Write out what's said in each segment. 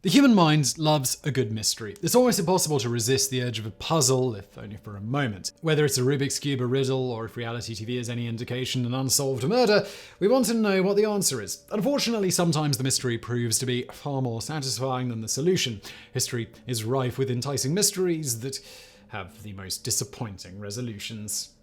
The human mind loves a good mystery. It's almost impossible to resist the urge of a puzzle, if only for a moment. Whether it's a Rubik's Cube, a riddle, or if reality TV is any indication, an unsolved murder, we want to know what the answer is. Unfortunately, sometimes the mystery proves to be far more satisfying than the solution. History is rife with enticing mysteries that have the most disappointing resolutions.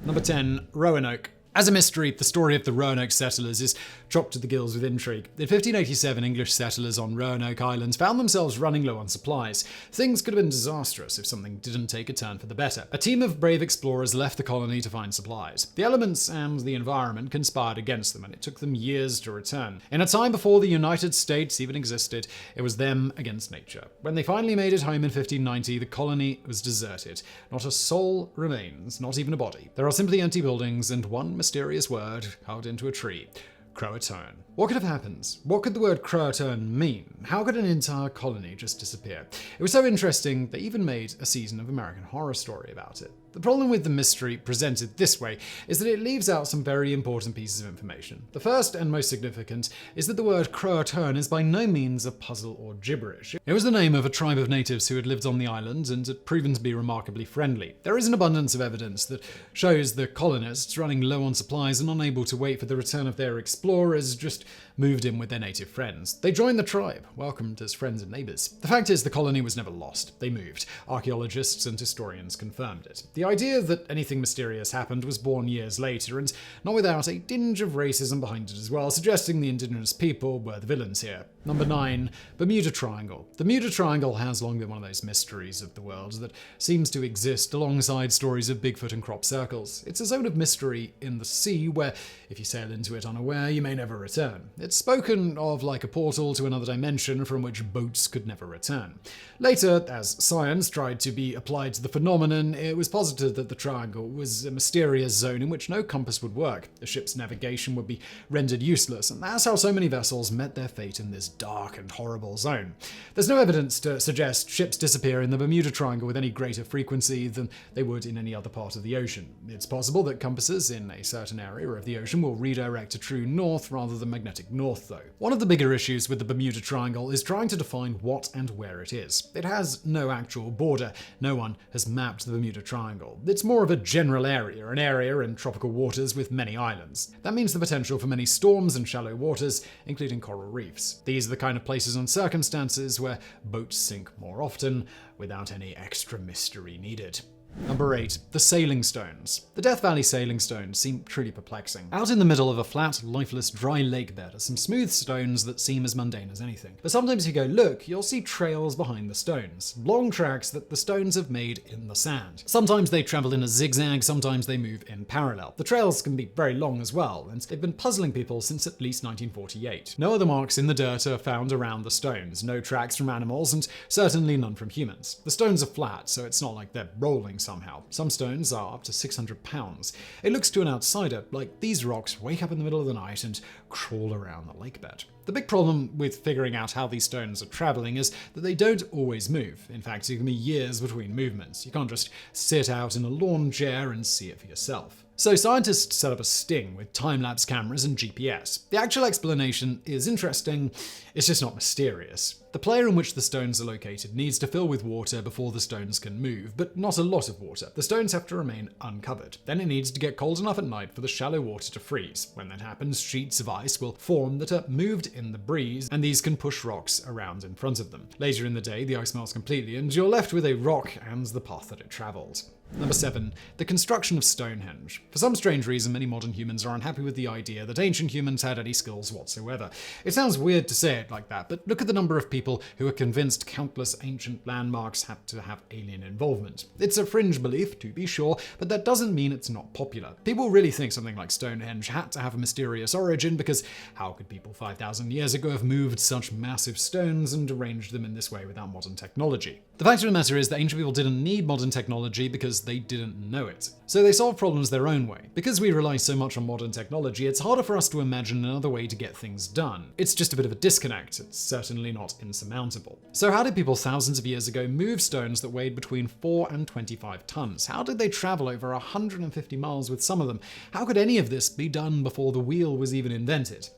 Number 10. Roanoke. As a mystery, the story of the Roanoke settlers is chocked to the gills with intrigue. In 1587, English settlers on Roanoke Island found themselves running low on supplies. Things could have been disastrous if something didn't take a turn for the better. A team of brave explorers left the colony to find supplies. The elements and the environment conspired against them, and it took them years to return. In a time before the United States even existed, it was them against nature. When they finally made it home in 1590, the colony was deserted. Not a soul remains, not even a body. There are simply empty buildings and one mysterious word carved into a tree. Croatoan. What could have happened? What could the word Croatoan mean? How could an entire colony just disappear? It was so interesting they even made a season of American Horror Story about it. The problem with the mystery presented this way is that it leaves out some very important pieces of information. The first and most significant is that the word Croatoan is by no means a puzzle or gibberish. It was the name of a tribe of natives who had lived on the island and had proven to be remarkably friendly. There is an abundance of evidence that shows the colonists, running low on supplies and unable to wait for the return of their explorers, just moved in with their native friends. They joined the tribe, welcomed as friends and neighbors. The fact is, the colony was never lost. They moved. Archaeologists and historians confirmed it. The idea that anything mysterious happened was born years later, and not without a tinge of racism behind it as well, suggesting the indigenous people were the villains here. Number 9. Bermuda Triangle. The Bermuda Triangle has long been one of those mysteries of the world that seems to exist alongside stories of Bigfoot and crop circles. It's a zone of mystery in the sea where, if you sail into it unaware, you may never return. It's spoken of like a portal to another dimension from which boats could never return. Later, as science tried to be applied to the phenomenon, it was posited that the triangle was a mysterious zone in which no compass would work. A ship's navigation would be rendered useless, and that's how so many vessels met their fate in this dark and horrible zone. There's no evidence to suggest ships disappear in the Bermuda Triangle with any greater frequency than they would in any other part of the ocean. It's possible that compasses in a certain area of the ocean will redirect to true north rather than magnetic north, though. One of the bigger issues with the Bermuda Triangle is trying to define what and where it is. It has no actual border. No one has mapped the Bermuda Triangle. It's more of a general area, an area in tropical waters with many islands. That means the potential for many storms and shallow waters, including coral reefs. These are the kind of places and circumstances where boats sink more often, without any extra mystery needed. Number 8. The Sailing Stones. The Death Valley Sailing Stones seem truly perplexing. Out in the middle of a flat, lifeless, dry lake bed are some smooth stones that seem as mundane as anything. But sometimes if you go look, you'll see trails behind the stones. Long tracks that the stones have made in the sand. Sometimes they travel in a zigzag, sometimes they move in parallel. The trails can be very long as well, and they've been puzzling people since at least 1948. No other marks in the dirt are found around the stones, no tracks from animals, and certainly none from humans. The stones are flat, so it's not like they're rolling somehow. Some stones are up to 600 pounds. It looks to an outsider like these rocks wake up in the middle of the night and crawl around the lake bed. The big problem with figuring out how these stones are traveling is that they don't always move. In fact, it can be years between movements. You can't just sit out in a lawn chair and see it for yourself. So scientists set up a sting with time-lapse cameras and GPS. The actual explanation is interesting, it's just not mysterious. The player in which the stones are located needs to fill with water before the stones can move, but not a lot of water. The stones have to remain uncovered. Then it needs to get cold enough at night for the shallow water to freeze. When that happens, sheets of ice will form that are moved in the breeze, and these can push rocks around in front of them. Later in the day, the ice melts completely, and you're left with a rock and the path that it traveled. Number 7. The Construction of Stonehenge. For some strange reason, many modern humans are unhappy with the idea that ancient humans had any skills whatsoever. It sounds weird to say it like that, but look at the number of people who are convinced countless ancient landmarks had to have alien involvement. It's a fringe belief, to be sure, but that doesn't mean it's not popular. People really think something like Stonehenge had to have a mysterious origin, because how could people 5,000 years ago have moved such massive stones and arranged them in this way without modern technology? The fact of the matter is that ancient people didn't need modern technology because they didn't know it. So they solved problems their own way. Because we rely so much on modern technology, it's harder for us to imagine another way to get things done. It's just a bit of a disconnect. It's certainly not insurmountable. So how did people thousands of years ago move stones that weighed between 4 and 25 tons? How did they travel over 150 miles with some of them? How could any of this be done before the wheel was even invented?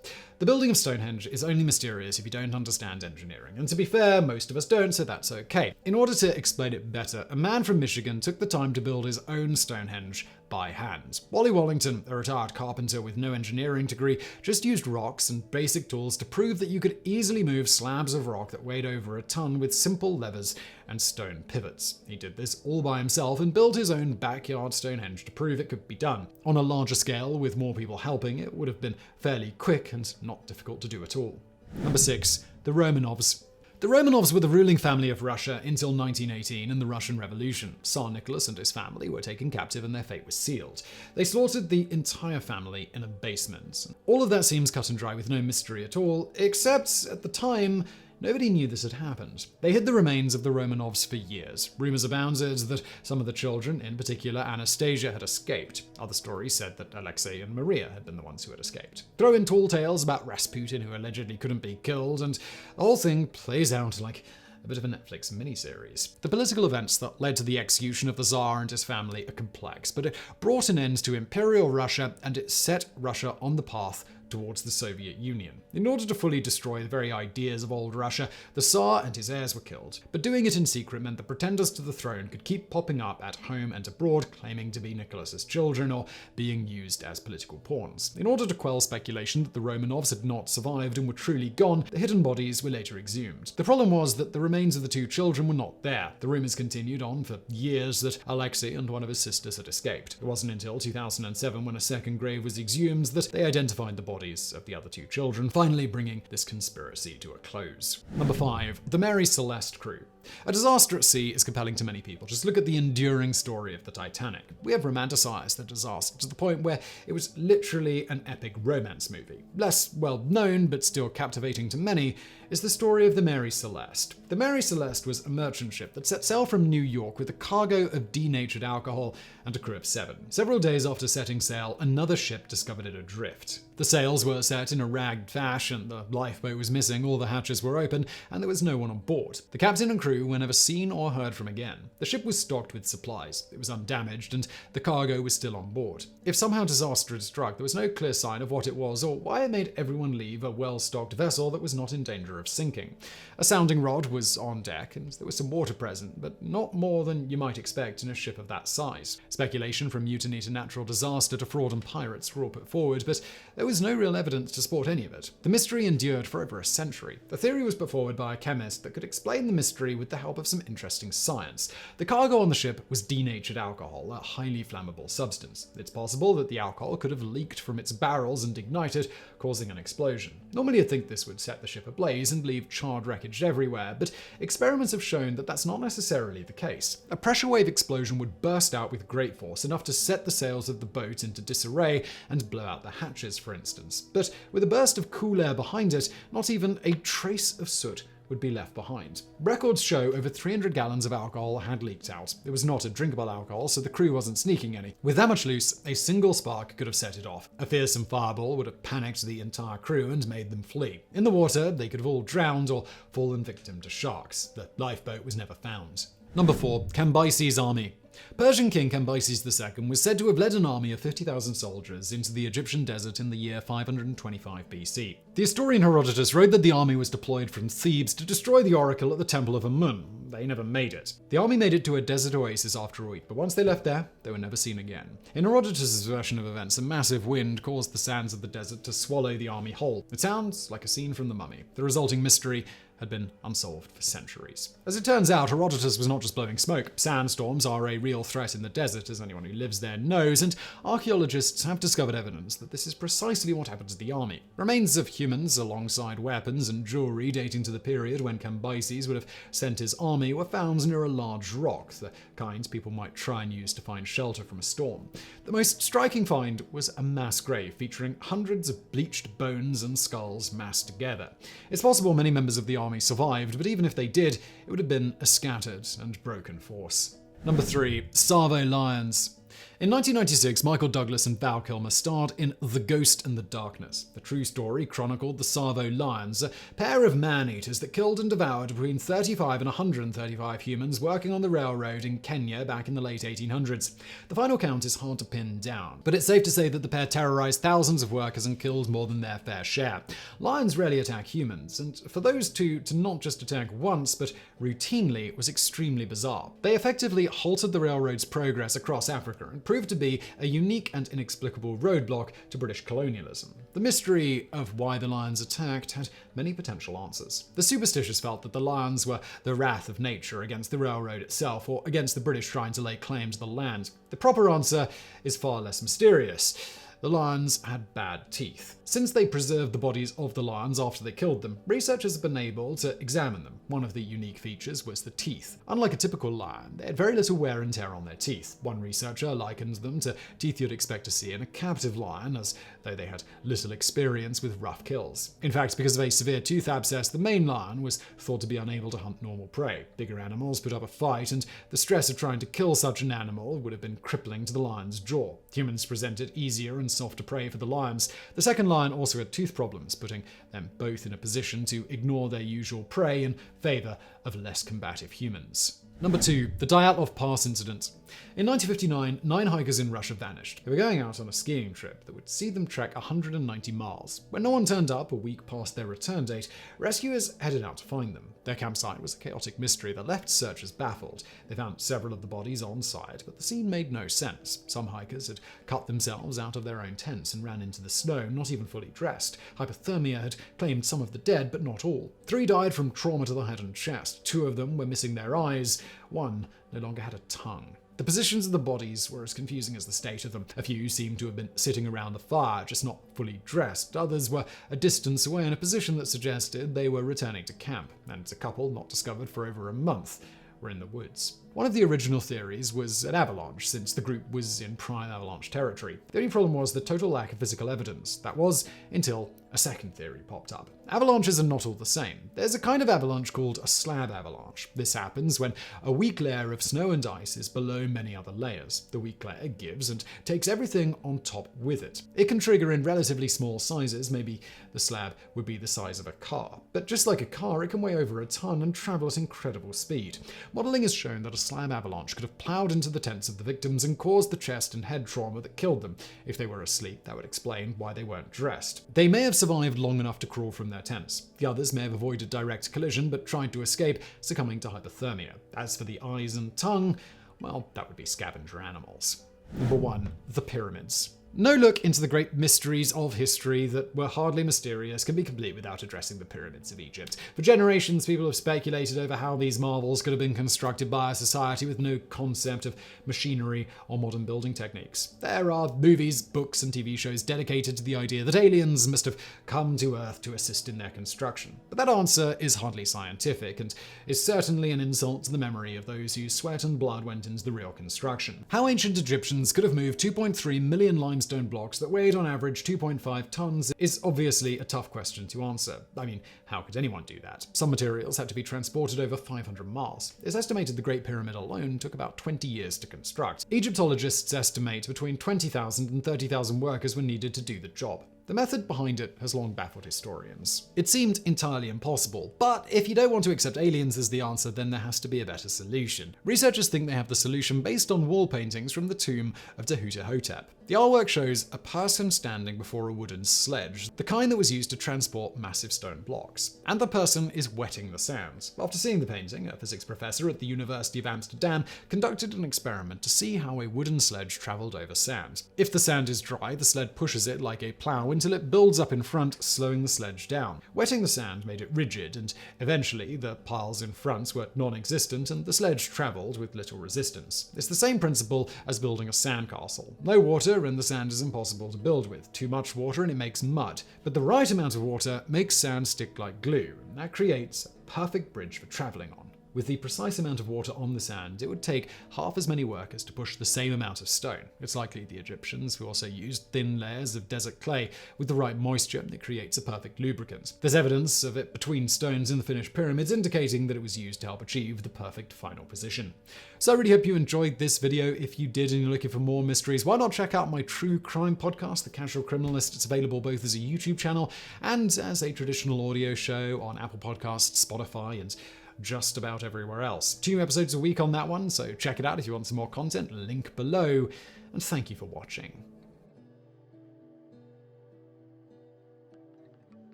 The building of Stonehenge is only mysterious if you don't understand engineering, and to be fair, most of us don't, so that's okay. In order to explain it better, a man from Michigan took the time to build his own Stonehenge by hand. Wally Wallington, a retired carpenter with no engineering degree, just used rocks and basic tools to prove that you could easily move slabs of rock that weighed over a ton with simple levers and stone pivots. He did this all by himself and built his own backyard Stonehenge to prove it could be done. On a larger scale, with more people helping, it would have been fairly quick and not difficult to do at all. Number 6. The Romanovs. The Romanovs were the ruling family of Russia until 1918 and the Russian Revolution. Tsar Nicholas and his family were taken captive and their fate was sealed. They slaughtered the entire family in a basement. All of that seems cut and dry with no mystery at all, except at the time, nobody knew this had happened. They hid the remains of the Romanovs for years. Rumors abounded that some of the children, in particular Anastasia, had escaped. Other stories said that Alexei and Maria had been the ones who had escaped. Throw in tall tales about Rasputin, who allegedly couldn't be killed, and the whole thing plays out like a bit of a Netflix miniseries. The political events that led to the execution of the Tsar and his family are complex, but it brought an end to Imperial Russia and it set Russia on the path towards the Soviet Union. In order to fully destroy the very ideas of old Russia, the Tsar and his heirs were killed. But doing it in secret meant the pretenders to the throne could keep popping up at home and abroad, claiming to be Nicholas's children or being used as political pawns. In order to quell speculation that the Romanovs had not survived and were truly gone, the hidden bodies were later exhumed. The problem was that the remains of the two children were not there. The rumors continued on for years that Alexei and one of his sisters had escaped. It wasn't until 2007, when a second grave was exhumed, that they identified the bodies of the other two children, finally bringing this conspiracy to a close. Number 5. The Mary Celeste crew. A disaster at sea is compelling to many people. Just look at the enduring story of the Titanic. We have romanticized the disaster to the point where it was literally an epic romance movie. Less well known, but still captivating to many, is the story of the Mary Celeste. The Mary Celeste was a merchant ship that set sail from New York with a cargo of denatured alcohol and a crew of 7. Several days after setting sail, another ship discovered it adrift. The sails were set in a ragged fashion, the lifeboat was missing, all the hatches were open, and there was no one on board. The captain and crew were never seen or heard from again. The ship was stocked with supplies, it was undamaged, and the cargo was still on board. If somehow disaster had struck, there was no clear sign of what it was or why it made everyone leave a well-stocked vessel that was not in danger of sinking. A sounding rod was on deck, and there was some water present, but not more than you might expect in a ship of that size. Speculation from mutiny to natural disaster to fraud and pirates were all put forward, but there was no real evidence to support any of it. The mystery endured for over a century. The theory was put forward by a chemist that could explain the mystery with the help of some interesting science. The cargo on the ship was denatured alcohol, a highly flammable substance. It's possible that the alcohol could have leaked from its barrels and ignited, causing an explosion. Normally you'd think this would set the ship ablaze and leave charred wreckage everywhere, but experiments have shown that that's not necessarily the case. A pressure wave explosion would burst out with great force, enough to set the sails of the boat into disarray and blow out the hatches, for instance. But with a burst of cool air behind it, not even a trace of soot would be left behind. Records show over 300 gallons of alcohol had leaked out. It was not a drinkable alcohol, so the crew wasn't sneaking any. With that much loose, a single spark could have set it off. A fearsome fireball would have panicked the entire crew and made them flee. In the water, they could have all drowned or fallen victim to sharks. The lifeboat was never found. Number 4. Cambises Army. Persian king Cambises II was said to have led an army of 50,000 soldiers into the Egyptian desert in the year 525 BC. The historian Herodotus wrote that the army was deployed from Thebes to destroy the oracle at the Temple of Amun. They never made it. The army made it to a desert oasis after a week, but once they left there, they were never seen again. In Herodotus' version of events, a massive wind caused the sands of the desert to swallow the army whole. It sounds like a scene from The Mummy. The resulting mystery had been unsolved for centuries. As it turns out, Herodotus was not just blowing smoke. Sandstorms are a real threat in the desert, as anyone who lives there knows, and archaeologists have discovered evidence that this is precisely what happened to the army. Remains of humans, alongside weapons and jewelry dating to the period when Cambises would have sent his army, were found near a large rock, the kind people might try and use to find shelter from a storm. The most striking find was a mass grave featuring hundreds of bleached bones and skulls massed together. It's possible many members of the army survived, but even if they did, it would have been a scattered and broken force. Number 3. Sarvo Lions. In 1996, Michael Douglas and Val Kilmer starred in The Ghost and the Darkness. The true story chronicled the Sarvo Lions, a pair of man-eaters that killed and devoured between 35 and 135 humans working on the railroad in Kenya back in the late 1800s. The final count is hard to pin down, but it's safe to say that the pair terrorized thousands of workers and killed more than their fair share. Lions rarely attack humans, and for those two to not just attack once, but routinely, was extremely bizarre. They effectively halted the railroad's progress across Africa and proved to be a unique and inexplicable roadblock to British colonialism. The mystery of why the lions attacked had many potential answers. The superstitious felt that the lions were the wrath of nature against the railroad itself, or against the British trying to lay claim to the land. The proper answer is far less mysterious. The lions had bad teeth. Since they preserved the bodies of the lions after they killed them, researchers have been able to examine them. One of the unique features was the teeth. Unlike a typical lion, they had very little wear and tear on their teeth. One researcher likened them to teeth you'd expect to see in a captive lion, as though they had little experience with rough kills. In fact, because of a severe tooth abscess, the main lion was thought to be unable to hunt normal prey. Bigger animals put up a fight, and the stress of trying to kill such an animal would have been crippling to the lion's jaw. Humans presented easier and softer prey for the lions. The second lion also had tooth problems, putting them both in a position to ignore their usual prey in favor of less combative humans. Number 2. The Dyatlov Pass Incident. In 1959, 9 hikers in Russia vanished. They were going out on a skiing trip that would see them trek 190 miles. When no one turned up a week past their return date, rescuers headed out to find them. Their campsite was a chaotic mystery that left searchers baffled. They found several of the bodies on site, but the scene made no sense. Some hikers had cut themselves out of their own tents and ran into the snow, not even fully dressed. Hypothermia had claimed some of the dead, but not all. 3 died from trauma to the head and chest. 2 of them were missing their eyes. 1 no longer had a tongue. The positions of the bodies were as confusing as the state of them. A few seemed to have been sitting around the fire, just not fully dressed. Others were a distance away in a position that suggested they were returning to camp. And a couple, not discovered for over a month, were in the woods. One of the original theories was an avalanche, since the group was in prime avalanche territory. The only problem was the total lack of physical evidence. That was until a second theory popped up. Avalanches are not all the same. There's a kind of avalanche called a slab avalanche. This happens when a weak layer of snow and ice is below many other layers. The weak layer gives and takes everything on top with it. It can trigger in relatively small sizes. Maybe the slab would be the size of a car. But just like a car, it can weigh over a ton and travel at incredible speed. Modeling has shown that a slab avalanche could have plowed into the tents of the victims and caused the chest and head trauma that killed them. If they were asleep, that would explain why they weren't dressed. They may have survived long enough to crawl from their tents. The others may have avoided direct collision but tried to escape, succumbing to hypothermia. As for the eyes and tongue, well, that would be scavenger animals. Number 1. The Pyramids. No look into the great mysteries of history that were hardly mysterious can be complete without addressing the pyramids of Egypt. For generations, people have speculated over how these marvels could have been constructed by a society with no concept of machinery or modern building techniques. There are movies, books, and TV shows dedicated to the idea that aliens must have come to Earth to assist in their construction. But that answer is hardly scientific, and is certainly an insult to the memory of those whose sweat and blood went into the real construction. How ancient Egyptians could have moved 2.3 million limestone blocks that weighed on average 2.5 tons is obviously a tough question to answer. I mean, how could anyone do that? Some materials had to be transported over 500 miles. It's estimated the Great Pyramid alone took about 20 years to construct. Egyptologists estimate between 20,000 and 30,000 workers were needed to do the job. The method behind it has long baffled historians. It seemed entirely impossible, but if you don't want to accept aliens as the answer, then there has to be a better solution. Researchers think they have the solution based on wall paintings from the tomb of Tehuta-Hotep. The artwork shows a person standing before a wooden sledge, the kind that was used to transport massive stone blocks. And the person is wetting the sand. After seeing the painting, a physics professor at the University of Amsterdam conducted an experiment to see how a wooden sledge traveled over sand. If the sand is dry, the sled pushes it like a plow until it builds up in front, slowing the sledge down. Wetting the sand made it rigid, and eventually the piles in front were non-existent and the sledge traveled with little resistance. It's the same principle as building a sandcastle. No water and the sand is impossible to build with. Too much water and it makes mud. But the right amount of water makes sand stick like glue, and that creates a perfect bridge for traveling on. With the precise amount of water on the sand, it would take half as many workers to push the same amount of stone. It's likely the Egyptians who also used thin layers of desert clay with the right moisture that creates a perfect lubricant. There's evidence of it between stones in the finished pyramids, indicating that it was used to help achieve the perfect final position. So I really hope you enjoyed this video. If you did and you're looking for more mysteries, why not check out my true crime podcast, The Casual Criminalist? It's available both as a YouTube channel and as a traditional audio show on Apple Podcasts, Spotify, and just about everywhere else. 2 episodes a week on that one, so check it out if you want some more content, link below, and thank you for watching.